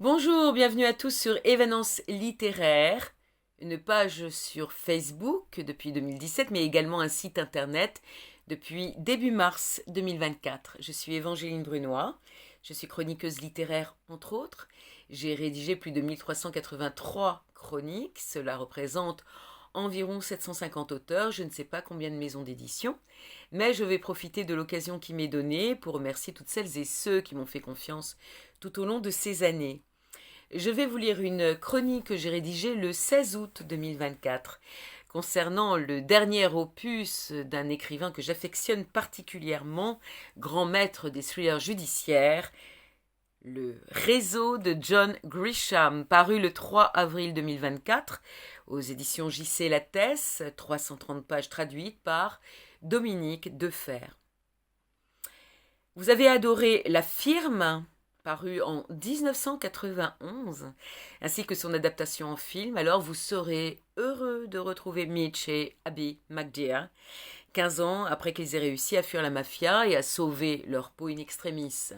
Bonjour, bienvenue à tous sur Événements littéraires, une page sur Facebook depuis 2017, mais également un site internet depuis début mars 2024. Je suis Évangéline Brunois, je suis chroniqueuse littéraire entre autres. J'ai rédigé plus de 1383 chroniques, cela représente environ 750 auteurs, je ne sais pas combien de maisons d'édition, mais je vais profiter de l'occasion qui m'est donnée pour remercier toutes celles et ceux qui m'ont fait confiance tout au long de ces années. Je vais vous lire une chronique que j'ai rédigée le 16 août 2024 concernant le dernier opus d'un écrivain que j'affectionne particulièrement, grand maître des thrillers judiciaires, le réseau de John Grisham, paru le 3 avril 2024 aux éditions JC Lattès, 330 pages traduites par Dominique Defer. Vous avez adoré La Firme, paru en 1991, ainsi que son adaptation en film, alors vous serez heureux de retrouver Mitch et Abby McDear, 15 ans après qu'ils aient réussi à fuir la mafia et à sauver leur peau in extremis.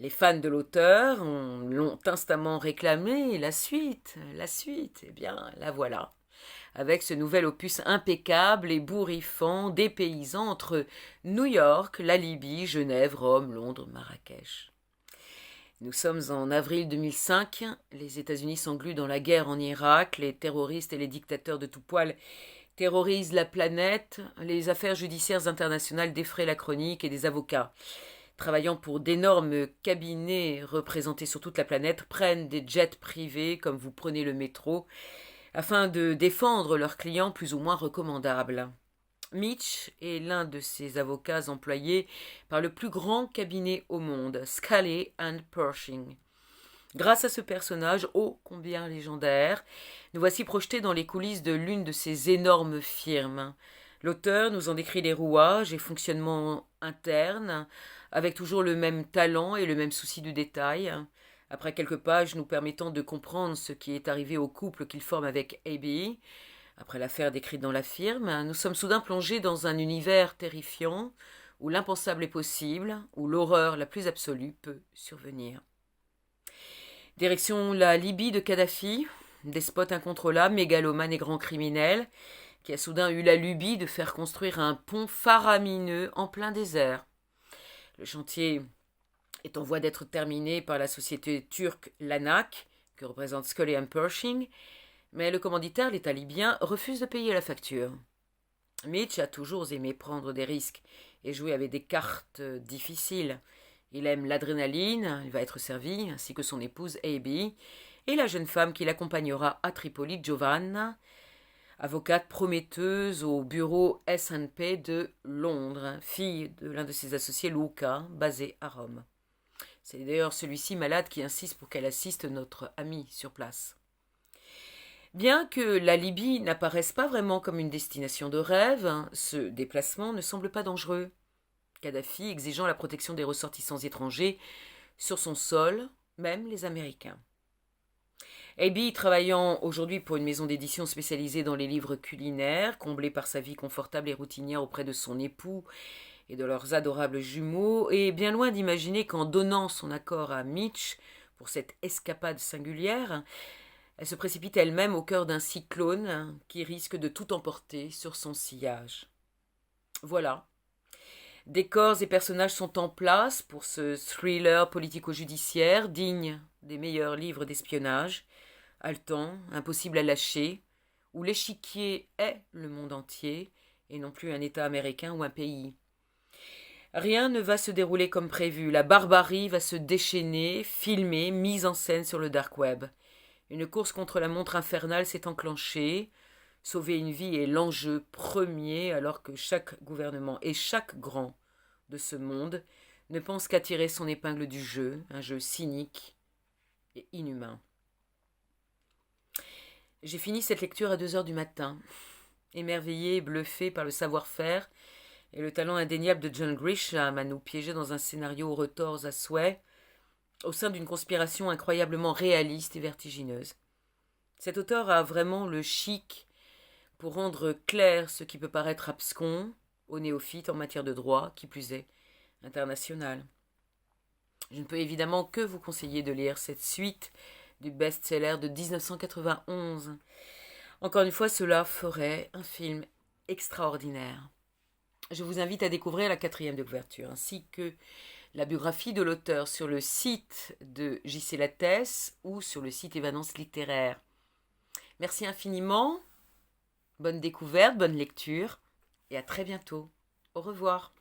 Les fans de l'auteur l'ont instamment réclamé, la suite, eh bien la voilà avec ce nouvel opus impeccable et bourrifant dépaysant entre New York, la Libye, Genève, Rome, Londres, Marrakech. Nous sommes en avril 2005, les États-Unis s'engluent dans la guerre en Irak, les terroristes et les dictateurs de tout poil terrorisent la planète, les affaires judiciaires internationales défraient la chronique et des avocats travaillant pour d'énormes cabinets représentés sur toute la planète prennent des jets privés comme vous prenez le métro afin de défendre leurs clients plus ou moins recommandables. Mitch est l'un de ces avocats employés par le plus grand cabinet au monde, Scully and Pershing. Grâce à ce personnage ô combien légendaire, nous voici projetés dans les coulisses de l'une de ces énormes firmes. L'auteur nous en décrit les rouages et fonctionnements internes, avec toujours le même talent et le même souci du détail. Après quelques pages nous permettant de comprendre ce qui est arrivé au couple qu'il forme avec Abby, après l'affaire décrite dans La Firme, nous sommes soudain plongés dans un univers terrifiant où l'impensable est possible, où l'horreur la plus absolue peut survenir. Direction la Libye de Kadhafi, despote incontrôlable, mégalomane et grand criminel, qui a soudain eu la lubie de faire construire un pont faramineux en plein désert. Le chantier est en voie d'être terminé par la société turque Lanak, que représente Scully and Pershing, mais le commanditaire, l'État libyen, refuse de payer la facture. Mitch a toujours aimé prendre des risques et jouer avec des cartes difficiles. Il aime l'adrénaline, il va être servi, ainsi que son épouse Abby, et la jeune femme qui l'accompagnera à Tripoli, Giovanna, avocate prometteuse au bureau S&P de Londres, fille de l'un de ses associés, Luca, basé à Rome. C'est d'ailleurs celui-ci malade qui insiste pour qu'elle assiste notre amie sur place. Bien que la Libye n'apparaisse pas vraiment comme une destination de rêve, ce déplacement ne semble pas dangereux. Kadhafi exigeant la protection des ressortissants étrangers sur son sol, même les Américains. Abby, travaillant aujourd'hui pour une maison d'édition spécialisée dans les livres culinaires, comblée par sa vie confortable et routinière auprès de son époux et de leurs adorables jumeaux, est bien loin d'imaginer qu'en donnant son accord à Mitch pour cette escapade singulière, elle se précipite elle-même au cœur d'un cyclone qui risque de tout emporter sur son sillage. Voilà. Décors et personnages sont en place pour ce thriller politico-judiciaire digne des meilleurs livres d'espionnage, haletant, impossible à lâcher, où l'échiquier est le monde entier et non plus un État américain ou un pays. Rien ne va se dérouler comme prévu. La barbarie va se déchaîner, filmée, mise en scène sur le dark web. Une course contre la montre infernale s'est enclenchée. Sauver une vie est l'enjeu premier alors que chaque gouvernement et chaque grand de ce monde ne pense qu'à tirer son épingle du jeu, un jeu cynique et inhumain. J'ai fini cette lecture à 2 heures du matin, émerveillé et bluffé par le savoir-faire et le talent indéniable de John Grisham à nous piéger dans un scénario aux retorts à souhait, au sein d'une conspiration incroyablement réaliste et vertigineuse. Cet auteur a vraiment le chic pour rendre clair ce qui peut paraître abscon aux néophytes en matière de droit, qui plus est, international. Je ne peux évidemment que vous conseiller de lire cette suite du best-seller de 1991. Encore une fois, cela ferait un film extraordinaire. Je vous invite à découvrir la 4e de couverture, ainsi que la biographie de l'auteur sur le site de J.C. Lattès ou sur le site Évanence littéraire. Merci infiniment, bonne découverte, bonne lecture, et à très bientôt. Au revoir.